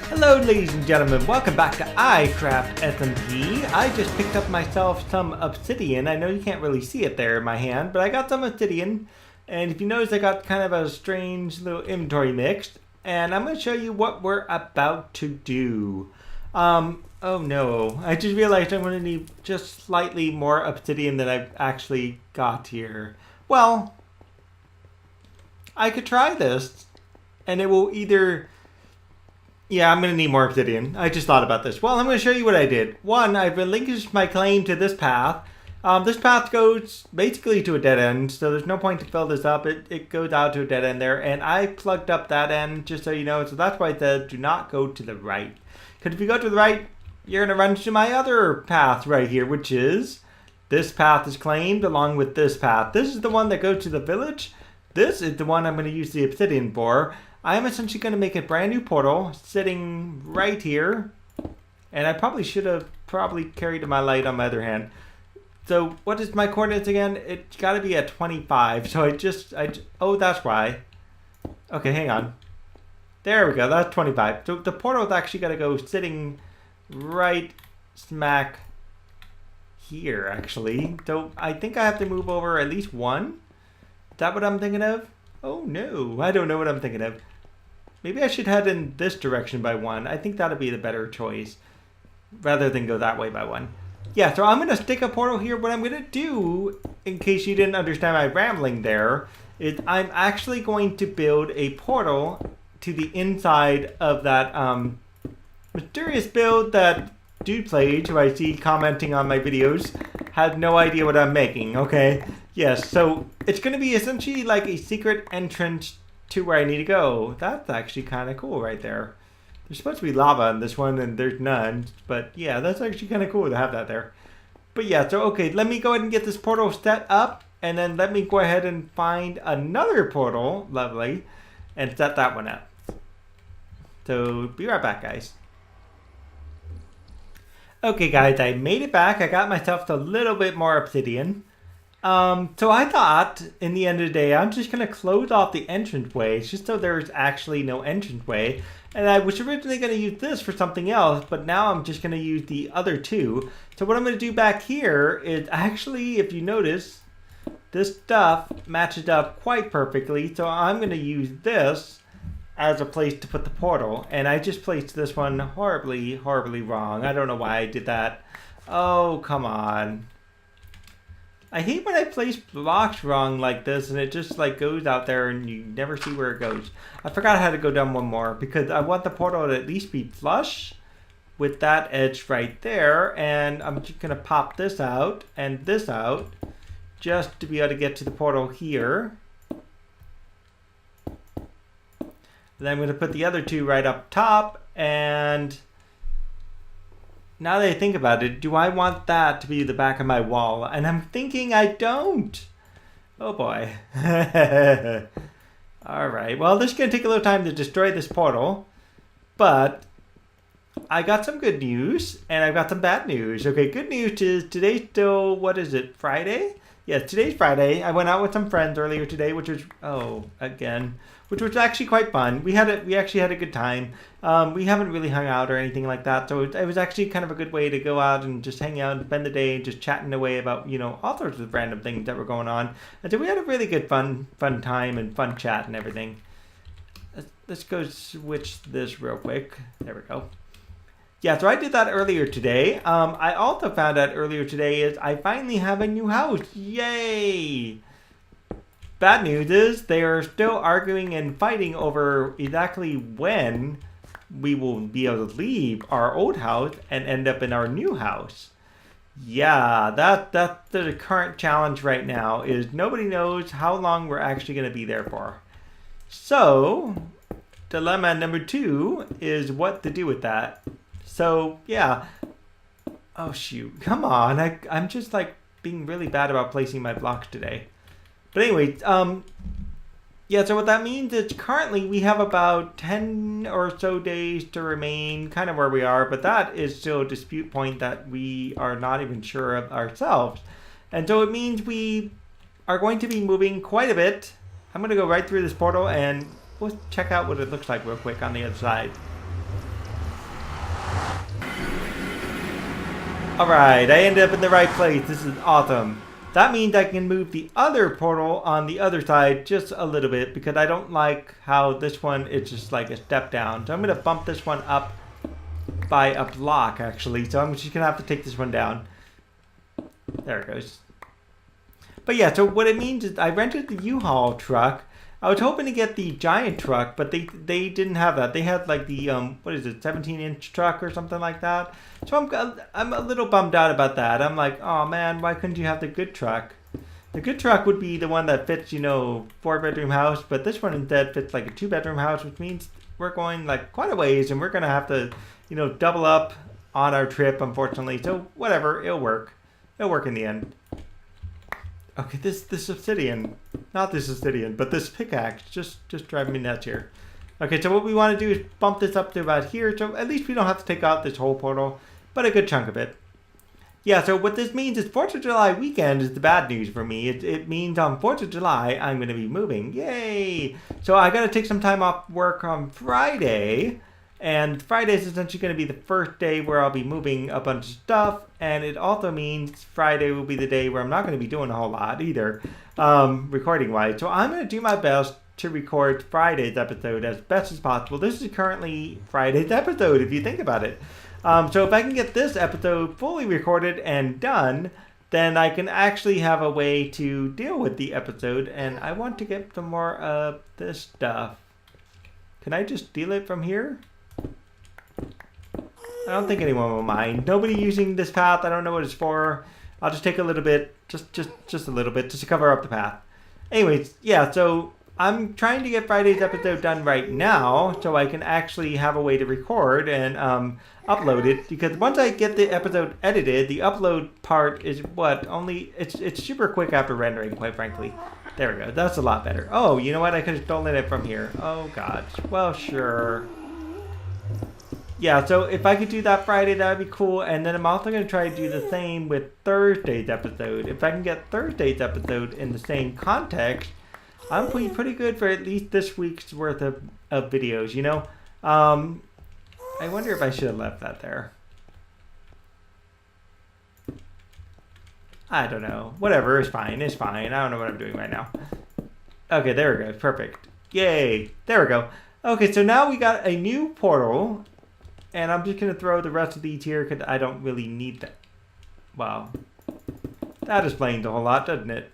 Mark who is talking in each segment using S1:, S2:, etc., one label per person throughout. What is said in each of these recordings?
S1: Hello ladies and gentlemen, welcome back to iCraft SMP. I just picked up myself some obsidian. I know you can't really see it there in my hand, but I got some obsidian. And if you notice, I got kind of a strange little inventory mix. And I'm going to show you what we're about to do. Oh no, I just realized I'm going to need just slightly more obsidian than I've actually got here. Well, I could try this, and it will either... Yeah, I'm going to need more obsidian. I just thought about this. Well, I'm going to show you what I did. One, I've relinquished my claim to this path. This path goes basically to a dead end, so there's no point to fill this up. It goes out to a dead end there, and I plugged up that end, just so you know. So that's why I said do not go to the right. Because if you go to the right, you're going to run into my other path right here, which is this path is claimed along with this path. This is the one that goes to the village. This is the one I'm going to use the obsidian for. I am essentially going to make a brand new portal sitting right here. And I probably should have carried my light on my other hand. So what is my coordinates again? It's got to be at 25. So oh, that's why. Okay, hang on. There we go. That's 25. So the portal is actually going to go sitting right smack here, actually. So I think I have to move over at least one. Is that what I'm thinking of? Oh no, I don't know what I'm thinking of. Maybe I should head in this direction by one. I think that'd be the better choice, rather than go that way by one. Yeah, so I'm going to stick a portal here. What I'm going to do, in case you didn't understand my rambling there, is I'm actually going to build a portal to the inside of that mysterious build that Dude Played, who I see commenting on my videos, has no idea what I'm making, okay? Yes, so it's going to be essentially like a secret entrance to where I need to go. That's actually kind of cool right there. There's supposed to be lava in this one, and there's none. But yeah, that's actually kind of cool to have that there. But yeah, so okay, let me go ahead and get this portal set up, and then let me go ahead and find another portal, lovely, and set that one up. So be right back, guys. Okay guys, I made it back. I got myself a little bit more obsidian. So I thought, in the end of the day, I'm just going to close off the entranceway, just so there's actually no entranceway. And I was originally going to use this for something else, but now I'm just going to use the other two. So what I'm going to do back here is actually, if you notice, this stuff matches up quite perfectly. So I'm going to use this as a place to put the portal. And I just placed this one horribly, horribly wrong. I don't know why I did that. Oh, come on. I hate when I place blocks wrong like this and it just like goes out there and you never see where it goes. I forgot how to go down one more because I want the portal to at least be flush with that edge right there. And I'm just going to pop this out and this out just to be able to get to the portal here. Then I'm going to put the other two right up top, and now that I think about it, do I want that to be the back of my wall? And I'm thinking I don't. Oh boy. Alright, well this is going to take a little time to destroy this portal, but I got some good news, and I've got some bad news. Okay, good news is today's still, what is it, Friday? Yes, today's Friday. I went out with some friends earlier today, which was, which was actually quite fun. We actually had a good time. We haven't really hung out or anything like that, so it was actually kind of a good way to go out and just hang out and spend the day just chatting away about, you know, all sorts of random things that were going on. And so we had a really good fun time and fun chat and everything. Let's go switch this real quick. There we go. Yeah, so I did that earlier today. I also found out earlier today is I finally have a new house. Yay! Bad news is they are still arguing and fighting over exactly when we will be able to leave our old house and end up in our new house. Yeah, that's the current challenge right now is nobody knows how long we're actually going to be there for. So, dilemma number 2 is what to do with that. So, yeah. Oh, shoot. Come on. I'm just, like, being really bad about placing my blocks today. But anyway, yeah, so what that means is currently we have about 10 or so days to remain kind of where we are. But that is still a dispute point that we are not even sure of ourselves. And so it means we are going to be moving quite a bit. I'm going to go right through this portal and we'll check out what it looks like real quick on the other side. Alright, I ended up in the right place. This is awesome. That means I can move the other portal on the other side just a little bit because I don't like how this one is just like a step down. So I'm going to bump this one up by a block actually. So I'm just going to have to take this one down. There it goes. But yeah, so what it means is I rented the U-Haul truck. I was hoping to get the giant truck, but they didn't have that. They had like the, what is it, 17-inch truck or something like that. So I'm a little bummed out about that. I'm like, oh man, why couldn't you have the good truck? The good truck would be the one that fits, 4-bedroom house, but this one instead fits like a 2-bedroom house, which means we're going like quite a ways and we're going to have to, double up on our trip, unfortunately. So whatever, it'll work. It'll work in the end. Okay, this obsidian, not this obsidian, but this pickaxe just driving me nuts here. Okay, so what we want to do is bump this up to about here, so at least we don't have to take out this whole portal, but a good chunk of it. Yeah, so what this means is 4th of July weekend is the bad news for me. It means on 4th of July, I'm going to be moving. Yay! So I got to take some time off work on Friday. And Friday is essentially going to be the first day where I'll be moving a bunch of stuff. And it also means Friday will be the day where I'm not going to be doing a whole lot either, recording-wise. So I'm going to do my best to record Friday's episode as best as possible. This is currently Friday's episode, if you think about it. So if I can get this episode fully recorded and done, then I can actually have a way to deal with the episode. And I want to get some more of this stuff. Can I just steal it from here? I don't think anyone will mind. Nobody using this path. I don't know what it's for. I'll just take a little bit, just a little bit, just to cover up the path. Anyways, yeah, so I'm trying to get Friday's episode done right now so I can actually have a way to record and upload it. Because once I get the episode edited, the upload part is it's super quick after rendering, quite frankly. There we go. That's a lot better. Oh, you know what? I could have stolen it from here. Oh, God. Well, sure. Yeah, so if I could do that Friday, that would be cool. And then I'm also going to try to do the same with Thursday's episode. If I can get Thursday's episode in the same context, I'm pretty good for at least this week's worth of videos, I wonder if I should have left that there. I don't know. Whatever, it's fine. It's fine. I don't know what I'm doing right now. Okay, there we go. Perfect. Yay. There we go. Okay, so now we got a new portal. And I'm just going to throw the rest of these here because I don't really need that. Wow. That explains a whole lot, doesn't it?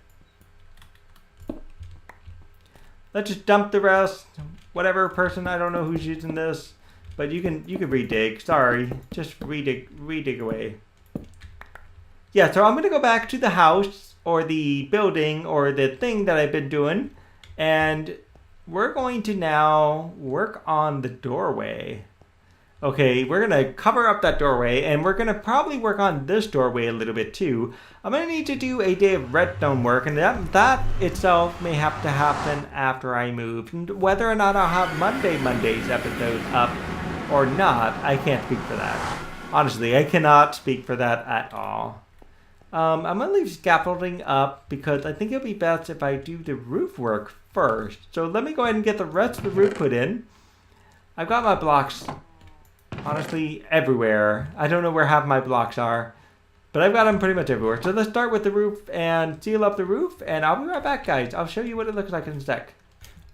S1: Let's just dump the rest. Whatever person, I don't know who's using this. But you can redig. Sorry. Just redig away. Yeah, so I'm going to go back to the house or the building or the thing that I've been doing. And we're going to now work on the doorway. Okay, we're going to cover up that doorway, and we're going to probably work on this doorway a little bit too. I'm going to need to do a day of redstone work, and that itself may have to happen after I move. And whether or not I'll have Monday's episode up or not, I can't speak for that. Honestly, I cannot speak for that at all. I'm going to leave scaffolding up because I think it'll be best if I do the roof work first. So let me go ahead and get the rest of the roof put in. I've got my blocks honestly everywhere. I don't know where half my blocks are, but I've got them pretty much everywhere. So let's start with the roof and seal up the roof, and I'll be right back, guys. I'll show you what it looks like in a sec.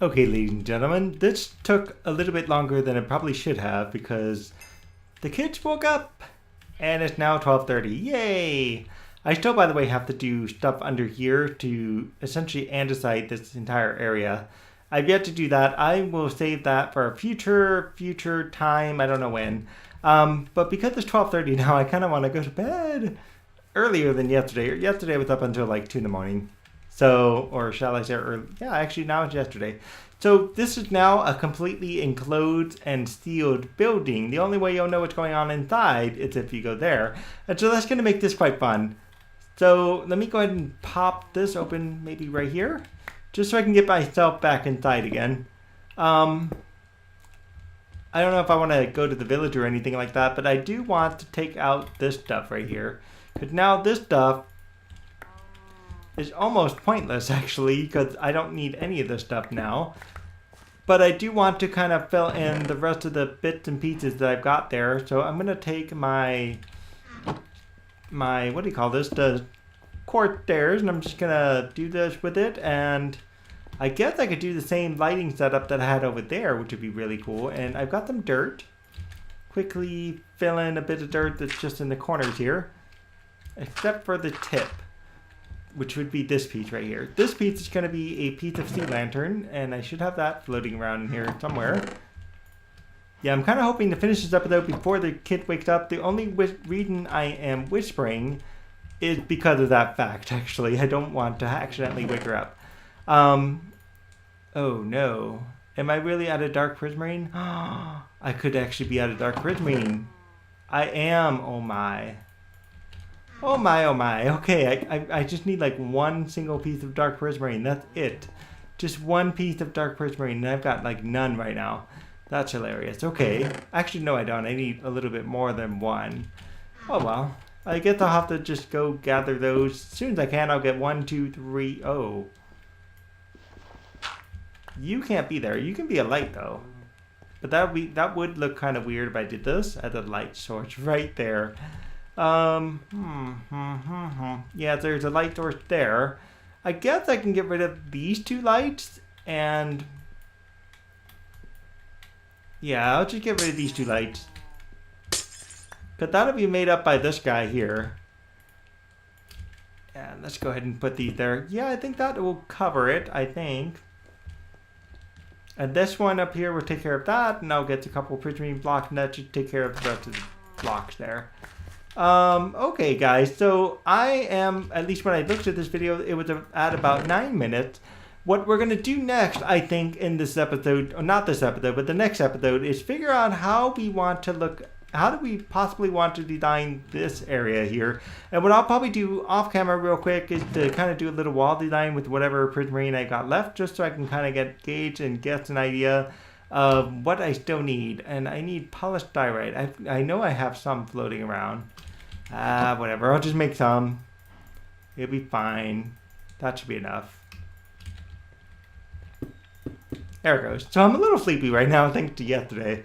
S1: Okay, ladies and gentlemen, this took a little bit longer than it probably should have because the kids woke up and it's now 12:30. Yay! I still, by the way, have to do stuff under here to essentially andesite this entire area. I've yet to do that. I will save that for a future time. I don't know when. But because it's 12:30 now, I kind of want to go to bed earlier than yesterday. Yesterday I was up until like 2 in the morning. So, or shall I say early? Yeah, actually now it's yesterday. So this is now a completely enclosed and sealed building. The only way you'll know what's going on inside is if you go there. And so that's going to make this quite fun. So let me go ahead and pop this open maybe right here. Just so I can get myself back inside again. I don't know if I want to go to the village or anything like that, but I do want to take out this stuff right here. Because now this stuff is almost pointless, actually, because I don't need any of this stuff now. But I do want to kind of fill in the rest of the bits and pieces that I've got there. So I'm going to take my my, what do you call this, the quartz stairs, and I'm just gonna do this with it, and I guess I could do the same lighting setup that I had over there, which would be really cool. And I've got some dirt. Quickly fill in a bit of dirt that's just in the corners here, except for the tip, which would be this piece right here. This piece is going to be a piece of sea lantern, and I should have that floating around in here somewhere. Yeah, I'm kind of hoping to finish this episode before the kid wakes up. The only reason I am whispering is because of that fact, actually. I don't want to accidentally wake her up. Oh no. Am I really at a dark prismarine? I could actually be at a dark prismarine. I am, oh my. Oh my, oh my. Okay, I just need like one single piece of dark prismarine. That's it. Just one piece of dark prismarine, and I've got like none right now. That's hilarious. Okay. Actually, no, I don't. I need a little bit more than one. Oh well. I guess I'll have to just go gather those. As soon as I can, I'll get 1, 2, 3. Oh. You can't be there. You can be a light though. But that would look kind of weird if I did this at the light source right there. Yeah, there's a light source there. I guess I can get rid of these two lights and yeah, I'll just get rid of these two lights. Cause that'll be made up by this guy here. And let's go ahead and put these there. Yeah, I think that will cover it, I think. And this one up here will take care of that, and I'll get a couple of prismarine blocks, and that should take care of the rest of the blocks there. Okay, guys, so I am, at least when I looked at this video, it was at about 9 minutes. What we're going to do next, I think, in this episode, or not this episode, but the next episode, is figure out how we want to look. How do we possibly want to design this area here? And what I'll probably do off camera real quick is to kind of do a little wall design with whatever prismarine I got left, just so I can kind of get gauge and get an idea of what I still need. And I need polished diorite. I know I have some floating around. Whatever. I'll just make some. It'll be fine. That should be enough. There it goes. So I'm a little sleepy right now, thanks to yesterday.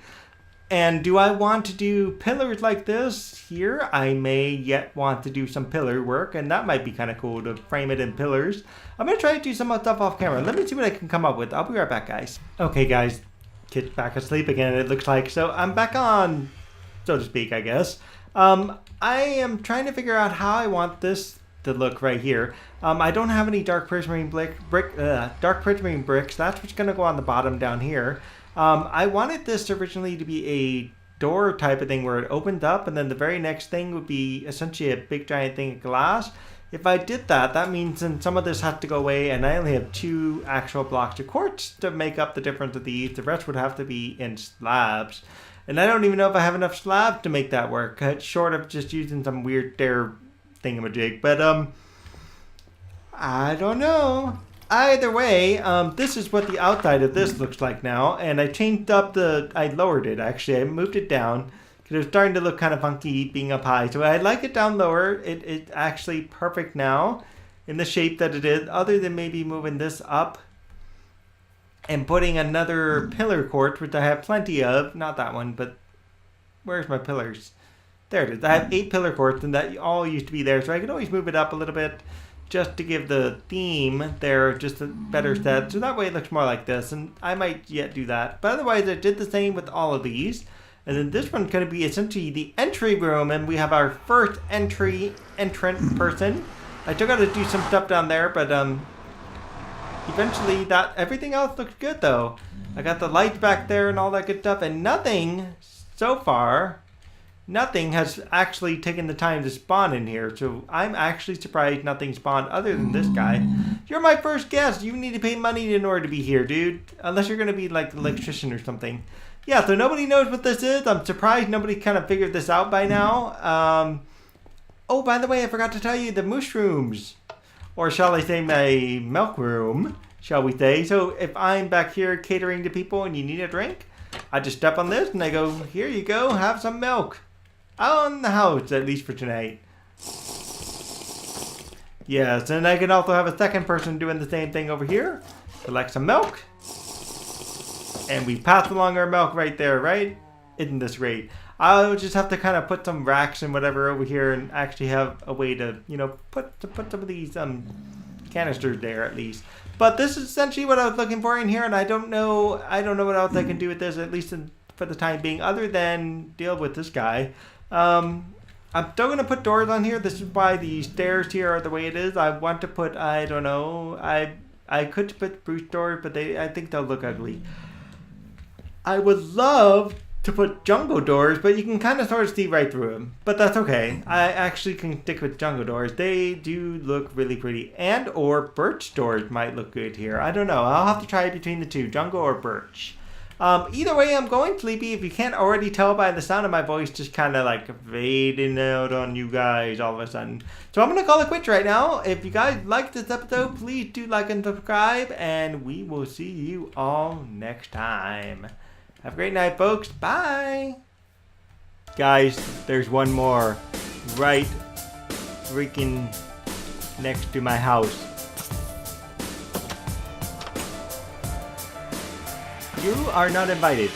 S1: And do I want to do pillars like this here? I may yet want to do some pillar work, and that might be kind of cool to frame it in pillars. I'm going to try to do some stuff off camera. Let me see what I can come up with. I'll be right back, guys. Okay, guys. Kid's back asleep again, it looks like. So I'm back on, so to speak, I guess. I am trying to figure out how I want this to look right here. I don't have any dark prismarine bricks. That's what's going to go on the bottom down here. I wanted this originally to be a door type of thing where it opened up, and then the very next thing would be essentially a big giant thing of glass. If I did that, that means then some of this has to go away, and I only have 2 actual blocks of quartz to make up the difference of these. The rest would have to be in slabs. And I don't even know if I have enough slabs to make that work, short of just using some weird stair thingamajig. But, I don't know. Either way, this is what the outside of this looks like now, and I changed up I lowered it actually, I moved it down, because it was starting to look kind of funky being up high, so I like it down lower. It's actually perfect now, in the shape that it is, other than maybe moving this up, and putting another pillar quartz, which I have plenty of, not that one, but where's my pillars? There it is, I have 8 pillar quartz, and that all used to be there, so I could always move it up a little bit, just to give the theme there just a better set. So that way it looks more like this. And I might yet do that. But otherwise I did the same with all of these. And then this one's going to be essentially the entry room. And we have our first entrant person. I still got to do some stuff down there. But eventually everything else looks good though. I got the lights back there and all that good stuff. And nothing so far... Nothing has actually taken the time to spawn in here, so I'm actually surprised nothing spawned other than this guy. You're my first guest. You need to pay money in order to be here, dude. Unless you're going to be like the electrician or something. Yeah, so nobody knows what this is. I'm surprised nobody kind of figured this out by now. Oh, by the way, I forgot to tell you the mushrooms. Or shall I say my milk room, shall we say. So if I'm back here catering to people and you need a drink, I just step on this and I go, here you go, have some milk. On the house, at least for tonight. Yes, and I can also have a second person doing the same thing over here. Collect some milk. And we pass along our milk right there, right? Isn't this great? I'll just have to kind of put some racks and whatever over here and actually have a way to, you know, put some of these canisters there at least. But this is essentially what I was looking for in here, and I don't know what else I can do with this, at least for the time being, other than deal with this guy. I'm still going to put doors on here. This is why the stairs here are the way it is. I want to put, I don't know, I could put spruce doors, but I think they'll look ugly. I would love to put jungle doors, but you can kind of sort of see right through them. But that's okay. I actually can stick with jungle doors. They do look really pretty. And or birch doors might look good here. I don't know. I'll have to try between the two, jungle or birch. Either way, I'm going sleepy. If you can't already tell by the sound of my voice just kind of like fading out on you guys all of a sudden. So I'm going to call it quits right now. If you guys liked this episode, please do like and subscribe. And we will see you all next time. Have a great night, folks. Bye. Guys, there's one more right freaking next to my house. You are not invited.